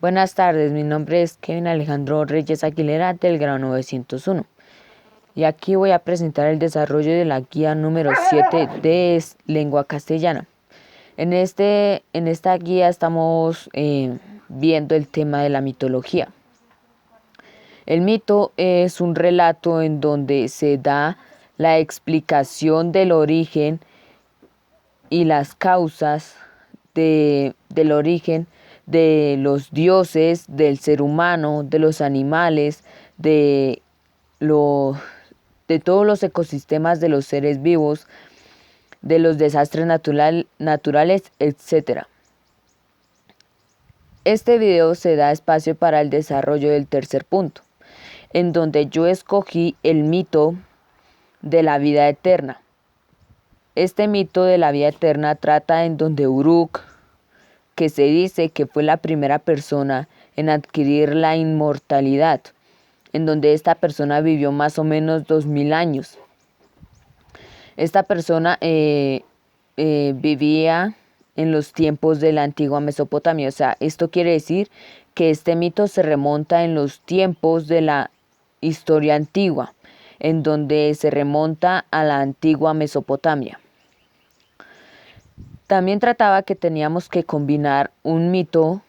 Buenas tardes, mi nombre es Kevin Alejandro Reyes Aguilera del grado 901 y aquí voy a presentar el desarrollo de la guía número 7 de lengua castellana. En esta guía estamos viendo el tema de la mitología. El mito es un relato en donde se da la explicación del origen y las causas del origen de los dioses, del ser humano, de los animales, de, lo, de todos los ecosistemas de los seres vivos, de los desastres naturales, etc. Este video se da espacio para el desarrollo del tercer punto, en donde yo escogí el mito de la vida eterna. Este mito de la vida eterna trata en donde Uruk, que se dice que fue la primera persona en adquirir la inmortalidad, en donde esta persona vivió más o menos 2000 años. Esta persona vivía en los tiempos de la antigua Mesopotamia. O sea, esto quiere decir que este mito se remonta en los tiempos de la historia antigua, en donde se remonta a la antigua Mesopotamia. También trataba que teníamos que combinar un mito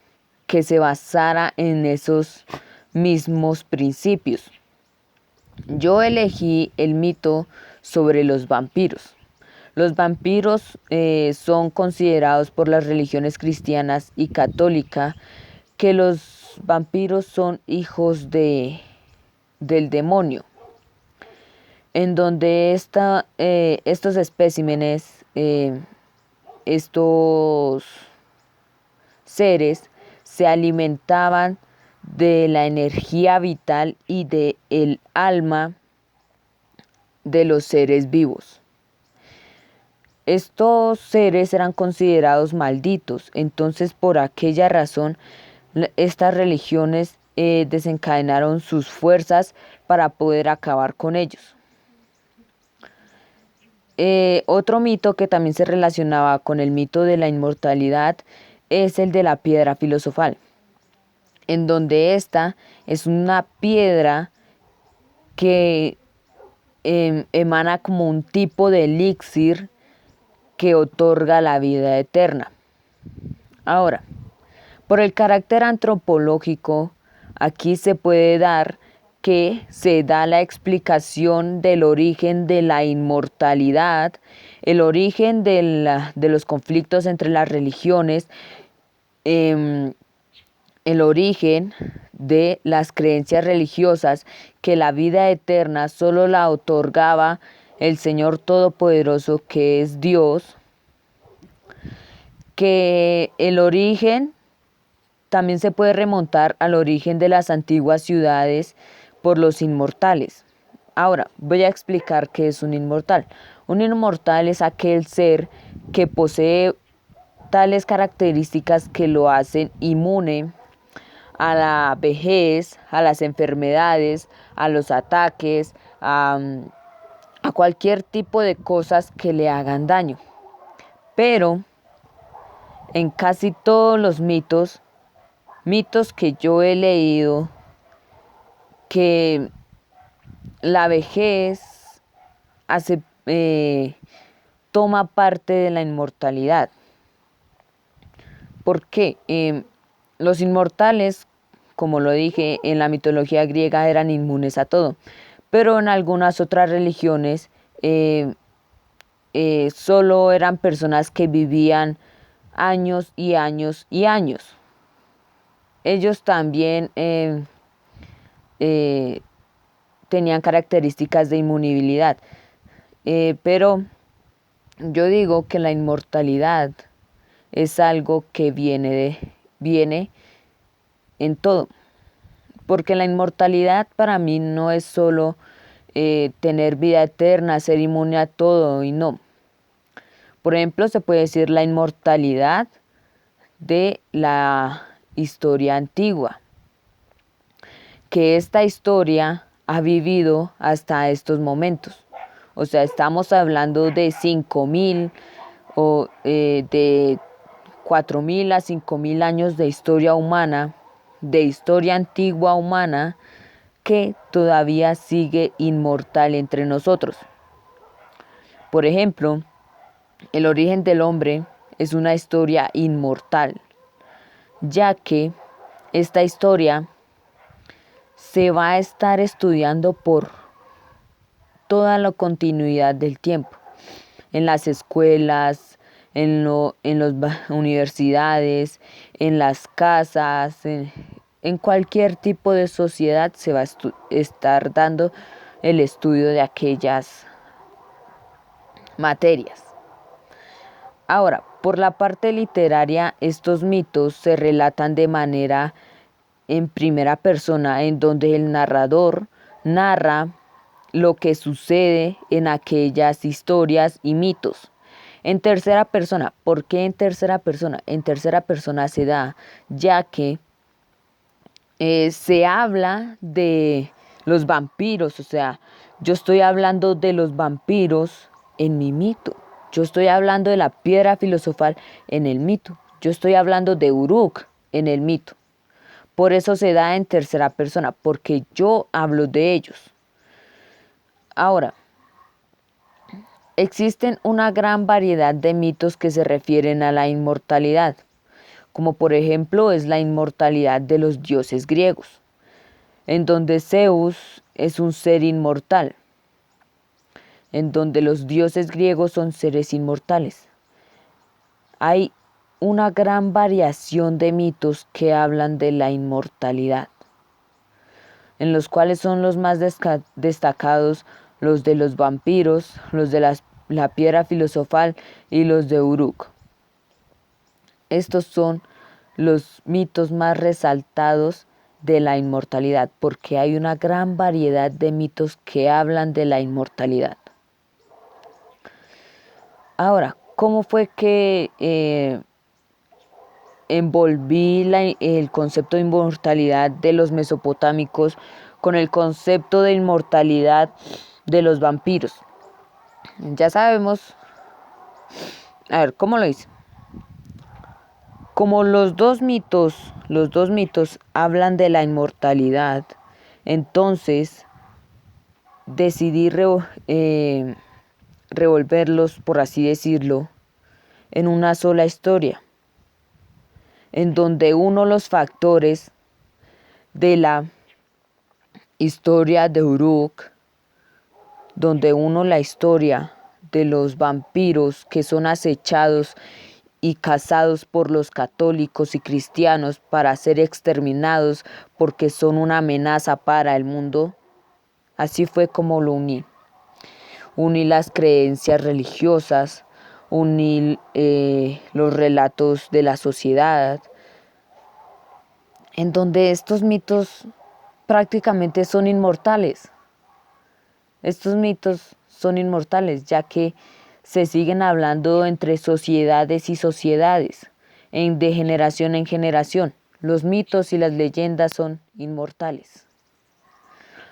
que se basara en esos mismos principios. Yo elegí el mito sobre los vampiros. Los vampiros son considerados por las religiones cristianas y católica que los vampiros son hijos del demonio, en donde estos especímenes, estos seres se alimentaban de la energía vital y de el alma de los seres vivos. Estos seres eran considerados malditos, entonces por aquella razón estas religiones desencadenaron sus fuerzas para poder acabar con ellos. Otro mito que también se relacionaba con el mito de la inmortalidad es el de la piedra filosofal, en donde esta es una piedra que emana como un tipo de elixir que otorga la vida eterna. Ahora, por el carácter antropológico, aquí se puede dar que se da la explicación del origen de la inmortalidad, el origen de los conflictos entre las religiones, el origen de las creencias religiosas, que la vida eterna solo la otorgaba el Señor Todopoderoso, que es Dios, que el origen también se puede remontar al origen de las antiguas ciudades por los inmortales. Ahora, voy a explicar qué es un inmortal. Un inmortal es aquel ser que posee tales características que lo hacen inmune a la vejez, a las enfermedades, a los ataques, a cualquier tipo de cosas que le hagan daño. Pero en casi todos los mitos que yo he leído, que la vejez toma parte de la inmortalidad. ¿Por qué? Los inmortales, como lo dije, en la mitología griega eran inmunes a todo, pero en algunas otras religiones solo eran personas que vivían años y años y años. Ellos también tenían características de inmunibilidad, pero yo digo que la inmortalidad es algo que viene en todo, porque la inmortalidad para mí no es solo tener vida eterna, ser inmune a todo y no. Por ejemplo, se puede decir la inmortalidad de la historia antigua, que esta historia ha vivido hasta estos momentos. O sea, estamos hablando de 5000 o de 4000 a 5000 años de historia humana de historia antigua humana que todavía sigue inmortal entre nosotros. Por ejemplo, el origen del hombre es una historia inmortal, ya que esta historia se va a estar estudiando por toda la continuidad del tiempo, en las escuelas, en las universidades, en las casas, en cualquier tipo de sociedad se va a estar dando el estudio de aquellas materias. Ahora, por la parte literaria, estos mitos se relatan de manera en primera persona, en donde el narrador narra lo que sucede en aquellas historias y mitos. En tercera persona, ¿por qué en tercera persona? En tercera persona se da, ya que se habla de los vampiros, o sea, yo estoy hablando de los vampiros en mi mito. Yo estoy hablando de la piedra filosofal en el mito. Yo estoy hablando de Uruk en el mito. Por eso se da en tercera persona, porque yo hablo de ellos. Ahora, existen una gran variedad de mitos que se refieren a la inmortalidad, como por ejemplo es la inmortalidad de los dioses griegos, en donde Zeus es un ser inmortal, en donde los dioses griegos son seres inmortales. Hay una gran variación de mitos que hablan de la inmortalidad, en los cuales son los más destacados los de los vampiros, los de la piedra filosofal y los de Uruk. Estos son los mitos más resaltados de la inmortalidad, porque hay una gran variedad de mitos que hablan de la inmortalidad. Ahora, ¿cómo fue que envolví el concepto de inmortalidad de los mesopotámicos con el concepto de inmortalidad de los vampiros? Ya sabemos, a ver, ¿cómo lo hice? Como los dos mitos hablan de la inmortalidad, entonces decidí revolverlos, por así decirlo, en una sola historia, en donde uno de los factores de la historia de Uruk, donde uno la historia de los vampiros que son acechados y cazados por los católicos y cristianos para ser exterminados porque son una amenaza para el mundo. Así fue como lo uní. Uní las creencias religiosas, uní los relatos de la sociedad, en donde estos mitos prácticamente son inmortales. Estos mitos son inmortales, ya que se siguen hablando entre sociedades y sociedades, de generación en generación. Los mitos y las leyendas son inmortales.